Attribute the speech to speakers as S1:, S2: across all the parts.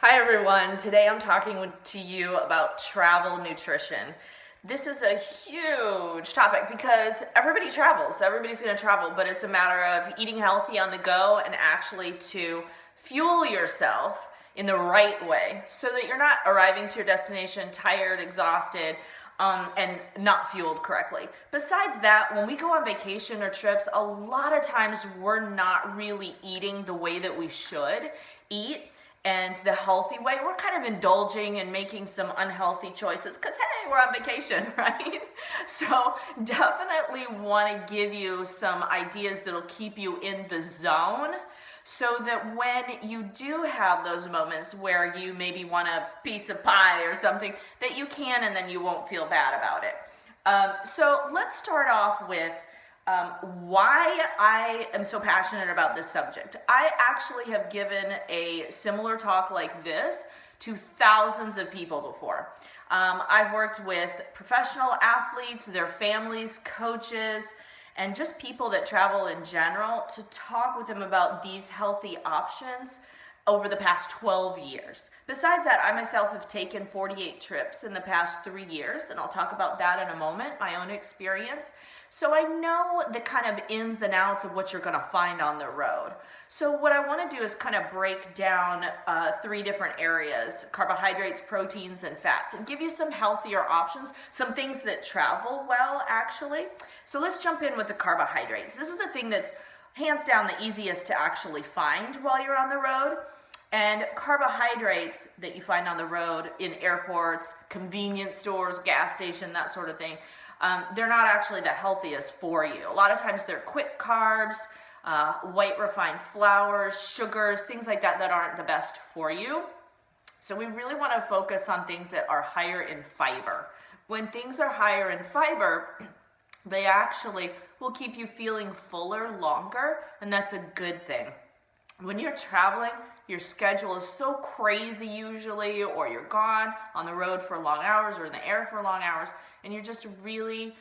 S1: Hi everyone, today I'm talking to you about travel nutrition. This is a huge topic because everybody travels, everybody's gonna travel, but it's a matter of eating healthy on the go and actually to fuel yourself in the right way so that you're not arriving to your destination tired, exhausted, and not fueled correctly. Besides that, when we go on vacation or trips, a lot of times we're not really eating the way that we should eat and the healthy way. We're kind of indulging and making some unhealthy choices because, hey, we're on vacation, right? So definitely want to give you some ideas that'll keep you in the zone so that when you do have those moments where you maybe want a piece of pie or something, that you can and then you won't feel bad about it. So let's start off with why I am so passionate about this subject. I actually have given a similar talk like this to thousands of people before. I've worked with professional athletes, their families, coaches, and just people that travel in general to talk with them about these healthy options over the past 12 years. Besides that, I myself have taken 48 trips in the past 3 years, and I'll talk about that in a moment, my own experience. So I know the kind of ins and outs of what you're gonna find on the road. So what I wanna do is kind of break down 3 different areas: carbohydrates, proteins, and fats, and give you some healthier options, some things that travel well, actually. So let's jump in with the carbohydrates. This is the thing that's hands down the easiest to actually find while you're on the road. And carbohydrates that you find on the road in airports, convenience stores, gas station, that sort of thing, they're not actually the healthiest for you. A lot of times they're quick carbs, white refined flours, sugars, things like that that aren't the best for you. So we really want to focus on things that are higher in fiber. When things are higher in fiber, they actually will keep you feeling fuller longer, and that's a good thing. When you're traveling, your schedule is so crazy usually, or you're gone on the road for long hours or in the air for long hours, and you're just really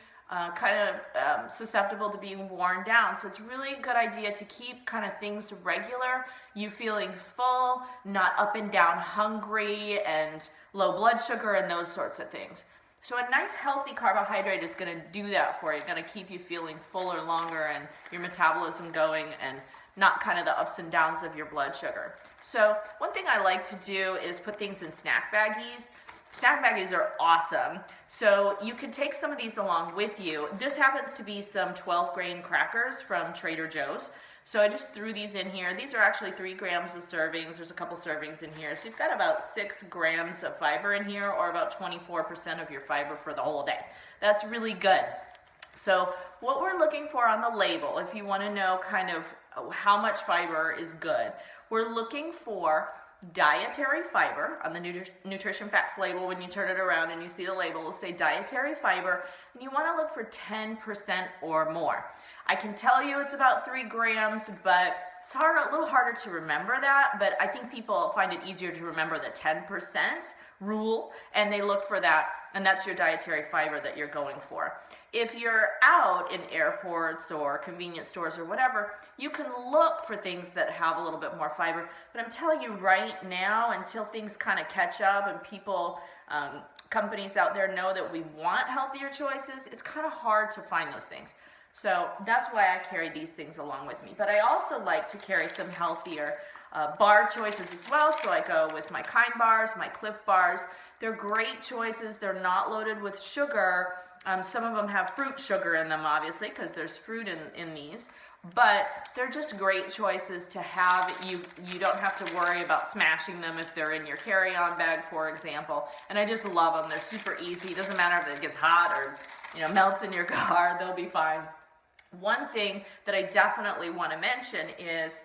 S1: susceptible to being worn down. So it's really a good idea to keep kind of things regular, you feeling full, not up and down hungry and low blood sugar and those sorts of things. So a nice healthy carbohydrate is going to do that for you. It's going to keep you feeling fuller longer and your metabolism going and not kind of the ups and downs of your blood sugar. So one thing I like to do is put things in snack baggies. Snack baggies are awesome. So you can take some of these along with you. This happens to be some 12-grain crackers from Trader Joe's. So I just threw these in here. These are actually 3 grams of servings. There's a couple servings in here. So you've got about 6 grams of fiber in here, or about 24% of your fiber for the whole day. That's really good. So what we're looking for on the label, if you want to know kind of how much fiber is good, we're looking for dietary fiber on the nutrition facts label. When you turn it around and you see the label, it'll say dietary fiber, and you want to look for 10% or more. I can tell you it's about 3 grams, but it's a little harder to remember that, but I think people find it easier to remember the 10% rule, and they look for that, and that's your dietary fiber that you're going for. If you're out in airports or convenience stores or whatever, you can look for things that have a little bit more fiber, but I'm telling you right now, until things kind of catch up and people, companies out there know that we want healthier choices, it's kind of hard to find those things. So that's why I carry these things along with me. But I also like to carry some healthier bar choices as well. So I go with my Kind bars, my Cliff bars. They're great choices. They're not loaded with sugar. Some of them have fruit sugar in them, obviously, because there's fruit in these. But they're just great choices to have. You don't have to worry about smashing them if they're in your carry-on bag, for example. And I just love them. They're super easy. It doesn't matter if it gets hot or melts in your car. They'll be fine. One thing that I definitely want to mention is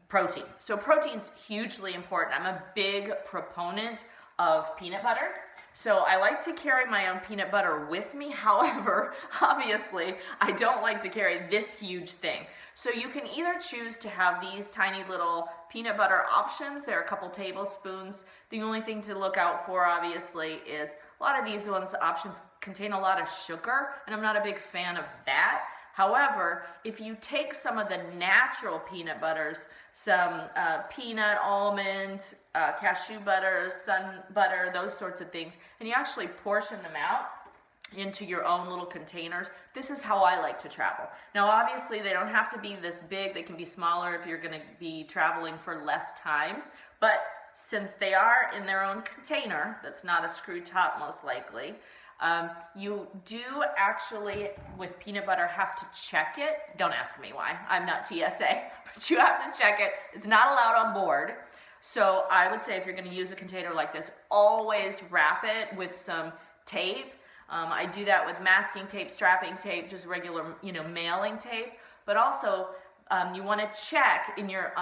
S1: protein. So protein's hugely important. I'm a big proponent of peanut butter. So I like to carry my own peanut butter with me. However, obviously, I don't like to carry this huge thing. So you can either choose to have these tiny little peanut butter options. They're a couple tablespoons. The only thing to look out for, obviously, is a lot of these options contain a lot of sugar, and I'm not a big fan of that. However, if you take some of the natural peanut butters, some peanut, almond, cashew butter, sun butter, those sorts of things, and you actually portion them out into your own little containers. This is how I like to travel. Now, obviously, they don't have to be this big. They can be smaller if you're going to be traveling for less time. But since they are in their own container, that's not a screw top most likely, you do actually, with peanut butter, have to check it. Don't ask me why. I'm not TSA, but you have to check it. It's not allowed on board. So I would say if you're going to use a container like this, always wrap it with some tape. I do that with masking tape, strapping tape, just regular, mailing tape. But also, you want to check in your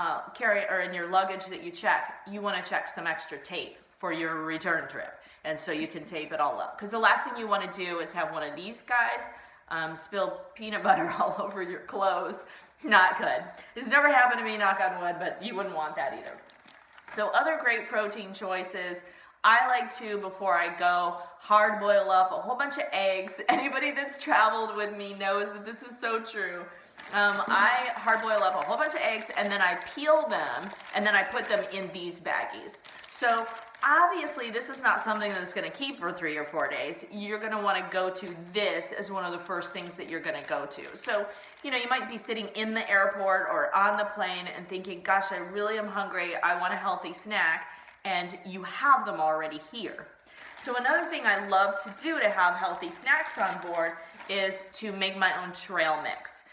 S1: in your luggage that you check. You want to check some extra tape for your return trip, and so you can tape it all up. Because the last thing you want to do is have one of these guys spill peanut butter all over your clothes. Not good. It's never happened to me, knock on wood, but you wouldn't want that either. So other great protein choices. I like to, before I go, hard boil up a whole bunch of eggs. Anybody that's traveled with me knows that this is so true. I hard boil up a whole bunch of eggs, and then I peel them, and then I put them in these baggies. So obviously this is not something that's going to keep for 3 or 4 days. You're going to want to go to this as one of the first things that you're going to go to. So, you might be sitting in the airport or on the plane and thinking, gosh, I really am hungry. I want a healthy snack. And you have them already here. So another thing I love to do to have healthy snacks on board is to make my own trail mix.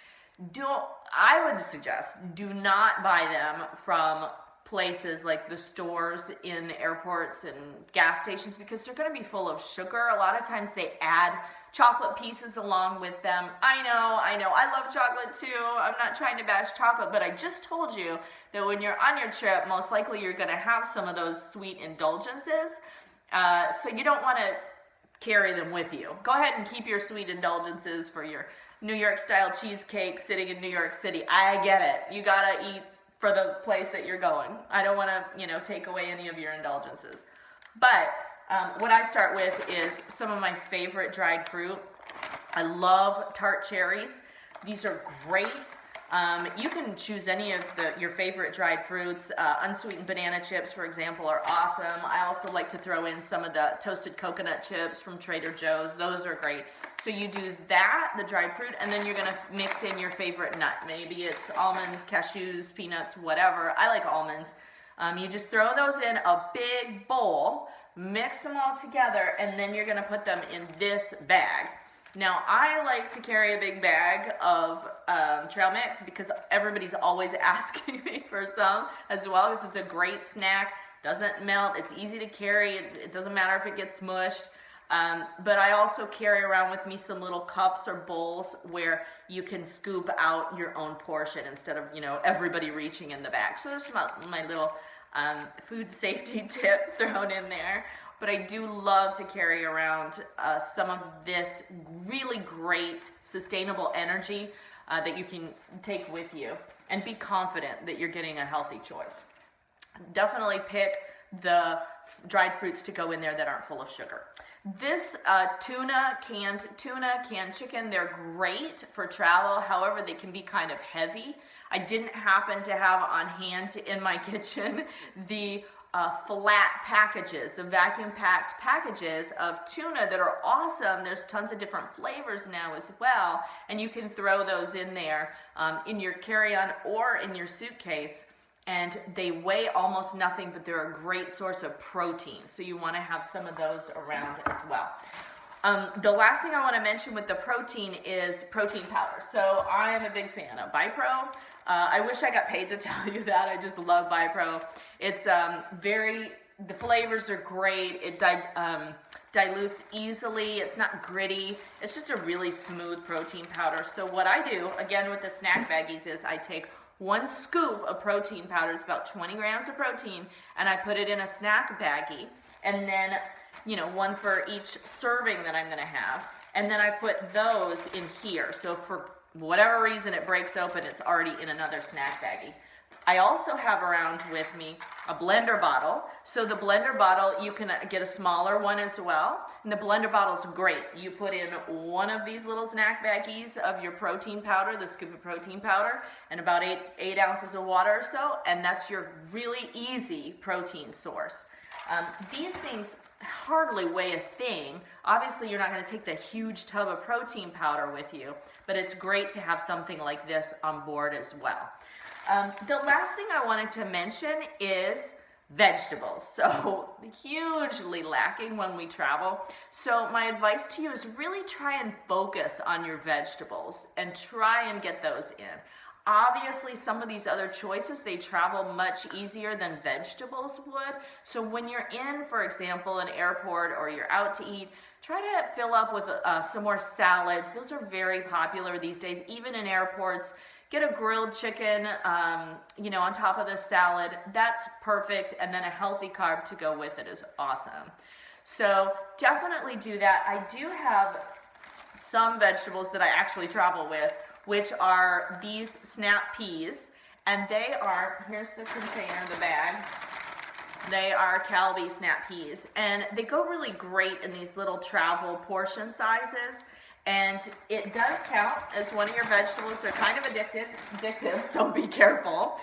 S1: I would suggest do not buy them from places like the stores in airports and gas stations, because they're going to be full of sugar. A lot of times they add chocolate pieces along with them. I know, I love chocolate too. I'm not trying to bash chocolate, but I just told you that when you're on your trip, most likely you're going to have some of those sweet indulgences. So you don't want to carry them with you. Go ahead and keep your sweet indulgences for your New York style cheesecake sitting in New York City. I get it. You got to eat for the place that you're going. I don't want to, take away any of your indulgences. But what I start with is some of my favorite dried fruit. I love tart cherries. These are great. You can choose any of your favorite dried fruits. Unsweetened banana chips, for example, are awesome. I also like to throw in some of the toasted coconut chips from Trader Joe's. Those are great. So you do that, the dried fruit, and then you're going to mix in your favorite nut. Maybe it's almonds, cashews, peanuts, whatever. I like almonds. You just throw those in a big bowl, mix them all together, and then you're going to put them in this bag. Now, I like to carry a big bag of trail mix because everybody's always asking me for some as well, because it's a great snack, doesn't melt, it's easy to carry, it doesn't matter if it gets mushed. But I also carry around with me some little cups or bowls where you can scoop out your own portion instead of, everybody reaching in the bag. So there's my little food safety tip thrown in there. But I do love to carry around some of this really great sustainable energy that you can take with you and be confident that you're getting a healthy choice. Definitely pick the dried fruits to go in there that aren't full of sugar. This canned chicken, they're great for travel. However, they can be kind of heavy. I didn't happen to have on hand in my kitchen the flat packages, the vacuum packed packages of tuna that are awesome. There's tons of different flavors now as well, and you can throw those in there in your carry-on or in your suitcase, and they weigh almost nothing, but they're a great source of protein, so you want to have some of those around as well. The last thing I want to mention with the protein is protein powder. So I am a big fan of Bipro. I wish I got paid to tell you that. I just love Bipro. It's the flavors are great. It dilutes easily. It's not gritty. It's just a really smooth protein powder. So what I do, again with the snack baggies, is I take 1 scoop of protein powder, it's about 20 grams of protein, and I put it in a snack baggie, and then, 1 for each serving that I'm gonna have, and then I put those in here. So for whatever reason it breaks open, it's already in another snack baggie. I also have around with me a blender bottle. So the blender bottle, you can get a smaller one as well. And the blender bottle is great. You put in one of these little snack baggies of your protein powder, the scoop of protein powder, and about eight ounces of water or so, and that's your really easy protein source. These things hardly weigh a thing. Obviously, you're not going to take the huge tub of protein powder with you, but it's great to have something like this on board as well. The last thing I wanted to mention is vegetables. So hugely lacking when we travel. So my advice to you is really try and focus on your vegetables and try and get those in. Obviously, some of these other choices, they travel much easier than vegetables would. So when you're in, for example, an airport or you're out to eat, try to fill up with some more salads. Those are very popular these days, even in airports. Get a grilled chicken, on top of the salad. That's perfect. And then a healthy carb to go with it is awesome. So definitely do that. I do have some vegetables that I actually travel with, which are these snap peas, and they are, here's the container, the bag, they are Calbee snap peas, and they go really great in these little travel portion sizes, and it does count as one of your vegetables. They're kind of addictive, so be careful,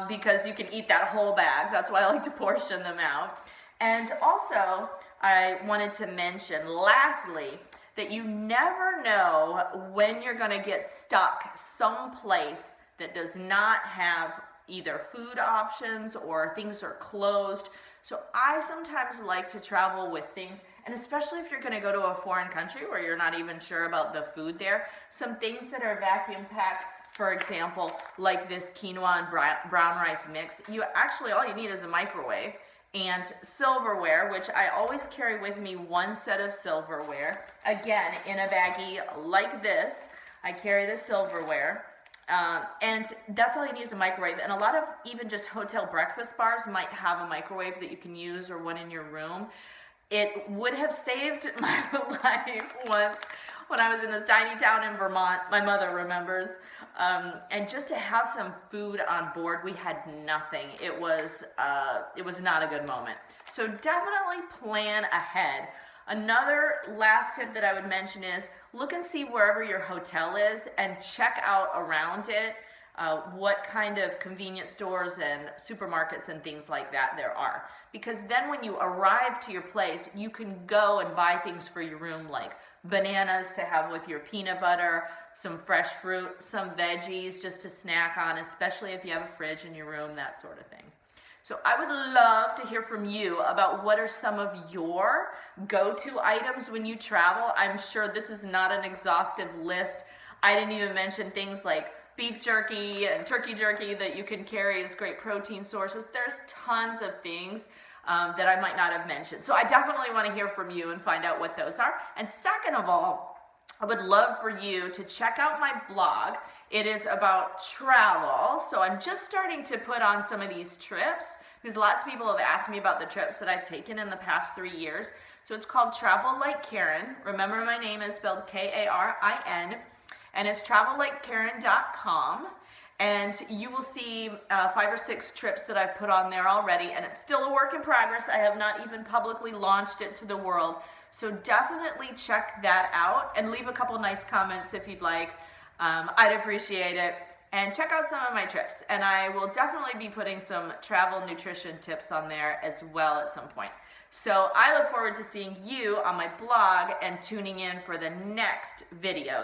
S1: because you can eat that whole bag. That's why I like to portion them out. And also, I wanted to mention, lastly, that you never know when you're going to get stuck someplace that does not have either food options or things are closed. So I sometimes like to travel with things, and especially if you're going to go to a foreign country where you're not even sure about the food there, some things that are vacuum packed, for example, like this quinoa and brown rice mix, all you need is a microwave. And silverware, which I always carry with me one set of silverware. Again, in a baggie like this, I carry the silverware. And that's all you need is a microwave. And a lot of even just hotel breakfast bars might have a microwave that you can use, or one in your room. It would have saved my life once when I was in this tiny town in Vermont. My mother remembers. And just to have some food on board, we had nothing. It was not a good moment. So definitely plan ahead. Another last tip that I would mention is look and see wherever your hotel is and check out around it what kind of convenience stores and supermarkets and things like that there are. Because then when you arrive to your place, you can go and buy things for your room, like bananas to have with your peanut butter, some fresh fruit, some veggies just to snack on, especially if you have a fridge in your room, that sort of thing. So I would love to hear from you about what are some of your go-to items when you travel. I'm sure this is not an exhaustive list. I didn't even mention things like beef jerky and turkey jerky that you can carry as great protein sources. There's tons of things that I might not have mentioned. So I definitely want to hear from you and find out what those are. And second of all, I would love for you to check out my blog. It is about travel. So I'm just starting to put on some of these trips because lots of people have asked me about the trips that I've taken in the past 3 years. So it's called Travel Like Karin. Remember, my name is spelled Karin, and it's travellikeKarin.com. And you will see 5 or 6 trips that I've put on there already, and it's still a work in progress. I have not even publicly launched it to the world. So definitely check that out and leave a couple nice comments if you'd like. I'd appreciate it. And check out some of my trips. And I will definitely be putting some travel nutrition tips on there as well at some point. So I look forward to seeing you on my blog and tuning in for the next video.